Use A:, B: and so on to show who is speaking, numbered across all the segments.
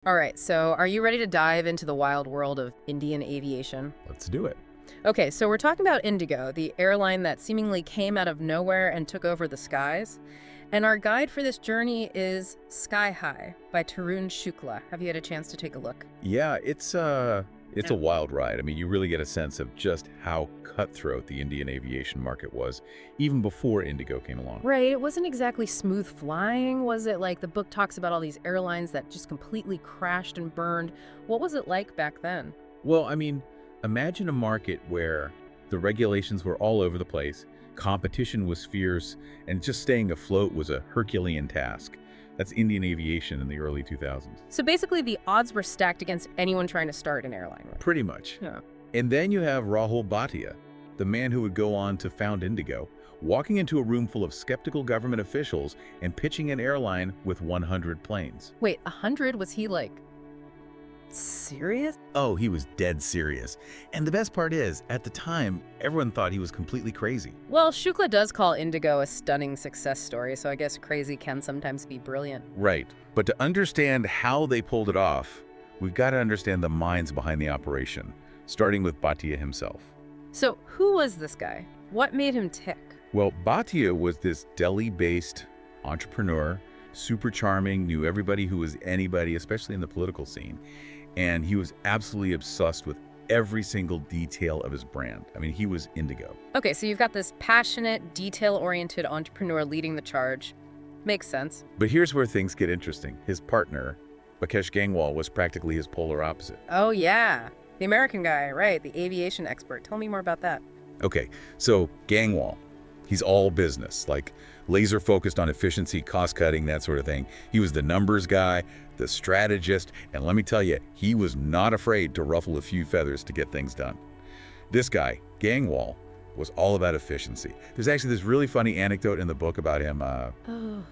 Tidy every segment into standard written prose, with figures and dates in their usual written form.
A: All right, so are you ready to dive into the wild world of Indian aviation?
B: Let's do it.
A: Okay, so we're talking about IndiGo, the airline that seemingly came out of nowhere and took over the skies. And our guide for this journey is Sky High by Tarun Shukla. Have you had a chance to take a look?
B: Yeah, it's a wild ride. I mean, you really get a sense of just how cutthroat the Indian aviation market was, even before IndiGo came along.
A: Right, it wasn't exactly smooth flying, was it? Like the book talks about all these airlines that just completely crashed and burned. What was it like back then?
B: Well, I mean, imagine a market where the regulations were all over the place, competition was fierce, and just staying afloat was a Herculean task. That's Indian aviation in the early 2000s.
A: So basically, the odds were stacked against anyone trying to start an airline, right?
B: Pretty much.
A: Yeah.
B: And then you have Rahul Bhatia, the man who would go on to found IndiGo, walking into a room full of skeptical government officials and pitching an airline with 100 planes.
A: Wait, 100? Was he like serious?
B: Oh, he was dead serious. And the best part is, at the time, everyone thought he was completely crazy.
A: Well, Shukla does call IndiGo a stunning success story, so I guess crazy can sometimes be brilliant.
B: Right. But to understand how they pulled it off, we've got to understand the minds behind the operation, starting with Bhatia himself.
A: So who was this guy? What made him tick?
B: Well, Bhatia was this Delhi-based entrepreneur, super charming, knew everybody who was anybody, especially in the political scene. And he was absolutely obsessed with every single detail of his brand. I mean, he was IndiGo.
A: Okay, so you've got this passionate, detail-oriented entrepreneur leading the charge. Makes sense.
B: But here's where things get interesting. His partner, Bakesh Gangwal, was practically his polar opposite.
A: Oh, yeah. The American guy, right, the aviation expert. Tell me more about that.
B: Okay, so Gangwal, he's all business, like laser focused on efficiency, cost cutting, that sort of thing. He was the numbers guy, the strategist, and let me tell you, he was not afraid to ruffle a few feathers to get things done. This guy, Gangwal, was all about efficiency. There's actually this really funny anecdote in the book about him.
A: Oh,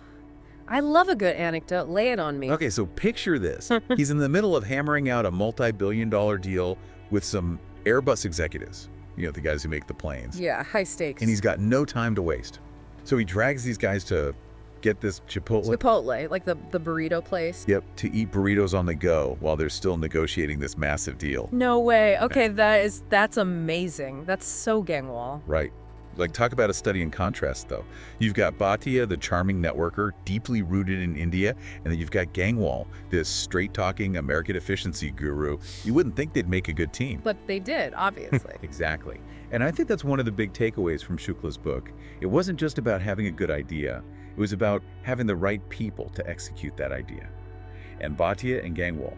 A: I love a good anecdote. Lay it on me.
B: Okay, so picture this. He's in the middle of hammering out a multi-billion-dollar deal with some Airbus executives, you know, the guys who make the planes.
A: Yeah, high stakes.
B: And he's got no time to waste. So he drags these guys to get this
A: Chipotle, like the burrito place.
B: Yep, to eat burritos on the go while they're still negotiating this massive deal.
A: No way. Okay, that's amazing. That's so Gangwal.
B: Right. Like, talk about a study in contrast, though. You've got Bhatia, the charming networker, deeply rooted in India, and then you've got Gangwal, this straight-talking American efficiency guru. You wouldn't think they'd make a good team.
A: But they did, obviously.
B: Exactly. And I think that's one of the big takeaways from Shukla's book. It wasn't just about having a good idea. It was about having the right people to execute that idea. And Bhatia and Gangwal,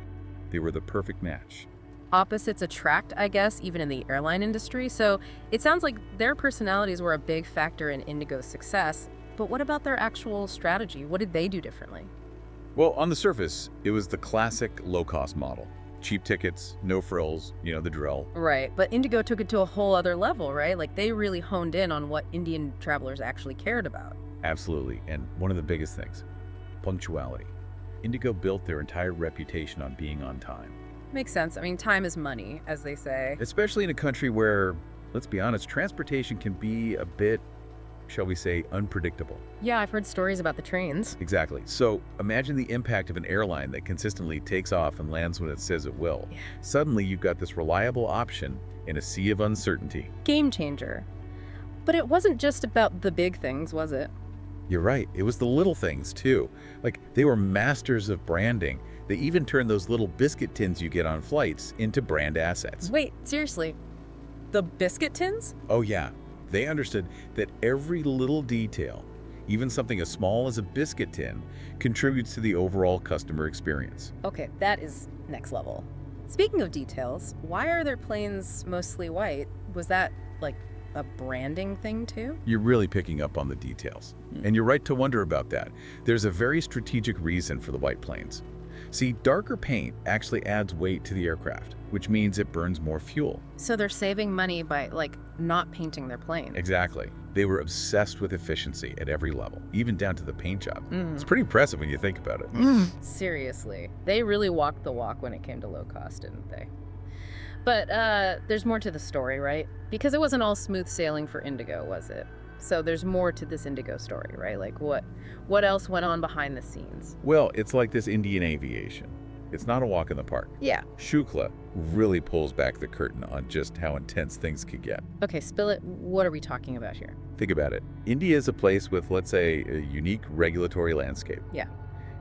B: they were the perfect match.
A: Opposites attract, I guess, even in the airline industry. So it sounds like their personalities were a big factor in IndiGo's success. But what about their actual strategy? What did they do differently?
B: Well, on the surface, it was the classic low-cost model. Cheap tickets, no frills, you know, the drill.
A: Right, but IndiGo took it to a whole other level, right? Like they really honed in on what Indian travelers actually cared about.
B: Absolutely. And one of the biggest things, punctuality. IndiGo built their entire reputation on being on time.
A: Makes sense. I mean, time is money, as they say.
B: Especially in a country where, let's be honest, transportation can be a bit, shall we say, unpredictable.
A: Yeah, I've heard stories about the trains.
B: Exactly. So imagine the impact of an airline that consistently takes off and lands when it says it will.
A: Yeah.
B: Suddenly, you've got this reliable option in a sea of uncertainty.
A: Game changer. But it wasn't just about the big things, was it?
B: You're right. It was the little things, too. Like, they were masters of branding. They even turned those little biscuit tins you get on flights into brand assets.
A: Wait, seriously? The biscuit tins?
B: Oh, yeah. They understood that every little detail, even something as small as a biscuit tin, contributes to the overall customer experience.
A: Okay, that is next level. Speaking of details, why are their planes mostly white? Was that, like, a branding thing, too?
B: You're really picking up on the details. And you're right to wonder about that. There's a very strategic reason for the white planes. See, darker paint actually adds weight to the aircraft, which means it burns more fuel.
A: So they're saving money by, like, not painting their planes.
B: Exactly. They were obsessed with efficiency at every level, even down to the paint job.
A: Mm.
B: It's pretty impressive when you think about it.
A: Seriously. They really walked the walk when it came to low cost, didn't they? But there's more to the story, right? Because it wasn't all smooth sailing for IndiGo, was it? So there's more to this IndiGo story, right? Like what else went on behind the scenes?
B: Well, it's like this Indian aviation. It's not a walk in the park.
A: Yeah.
B: Shukla really pulls back the curtain on just how intense things could get.
A: Okay, spill it. What are we talking about here?
B: Think about it. India is a place with, let's say, a unique regulatory landscape.
A: Yeah.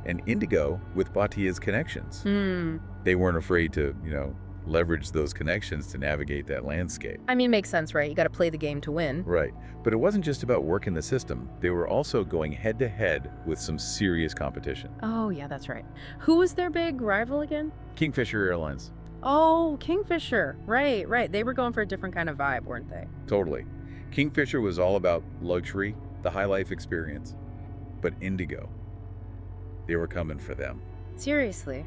B: And IndiGo with Bhatia's connections.
A: Hmm.
B: They weren't afraid to, leverage those connections to navigate that landscape.
A: I mean, makes sense, right? You got to play the game to win.
B: Right. But it wasn't just about working the system. They were also going head-to-head with some serious competition.
A: Oh, yeah, that's right. Who was their big rival again?
B: Kingfisher Airlines.
A: Oh, Kingfisher. Right, right. They were going for a different kind of vibe, weren't they?
B: Totally. Kingfisher was all about luxury, the high life experience. But IndiGo, they were coming for them.
A: Seriously?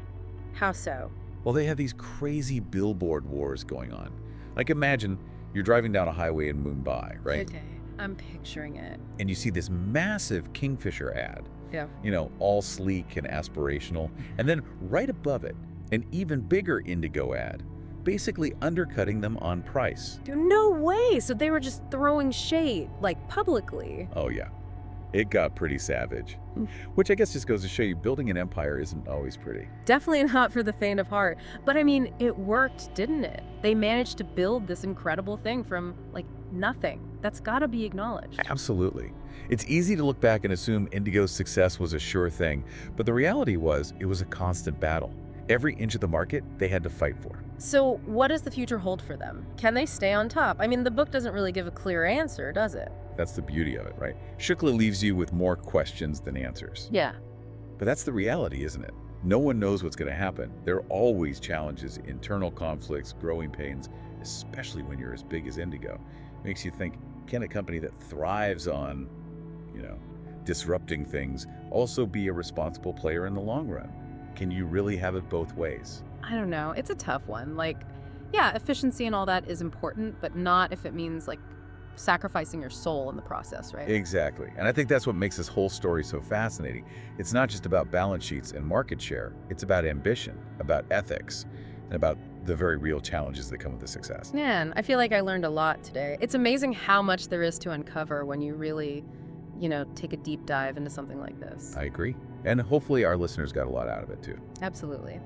A: How so?
B: Well, they had these crazy billboard wars going on. Like imagine you're driving down a highway in Mumbai, right?
A: Okay, I'm picturing it.
B: And you see this massive Kingfisher ad.
A: Yeah.
B: All sleek and aspirational. And then right above it, an even bigger IndiGo ad, basically undercutting them on price.
A: Dude, no way! So they were just throwing shade, like publicly.
B: Oh yeah, it got pretty savage. Which I guess just goes to show you building an empire isn't always pretty.
A: Definitely not for the faint of heart. But I mean, it worked, didn't it? They managed to build this incredible thing from, like, nothing. That's gotta be acknowledged.
B: Absolutely. It's easy to look back and assume IndiGo's success was a sure thing, but the reality was it was a constant battle. Every inch of the market they had to fight for.
A: So what does the future hold for them? Can they stay on top? I mean, the book doesn't really give a clear answer, does it?
B: That's the beauty of it, right? Shukla leaves you with more questions than answers.
A: Yeah.
B: But that's the reality, isn't it? No one knows what's going to happen. There are always challenges, internal conflicts, growing pains, especially when you're as big as IndiGo. Makes you think, can a company that thrives on, disrupting things also be a responsible player in the long run? Can you really have it both ways?
A: I don't know. It's a tough one. Like, yeah, efficiency and all that is important, but not if it means, like, sacrificing your soul in the process, right?
B: Exactly. And I think that's what makes this whole story so fascinating. It's not just about balance sheets and market share. It's about ambition, about ethics, and about the very real challenges that come with the success.
A: Man, I feel like I learned a lot today. It's amazing how much there is to uncover when you really, take a deep dive into something like this.
B: I agree. And hopefully our listeners got a lot out of it too.
A: Absolutely.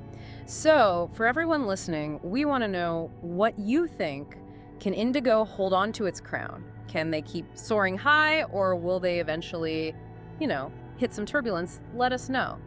A: So, for everyone listening, we want to know what you think. Can IndiGo hold on to its crown? Can they keep soaring high, or will they eventually, hit some turbulence? Let us know.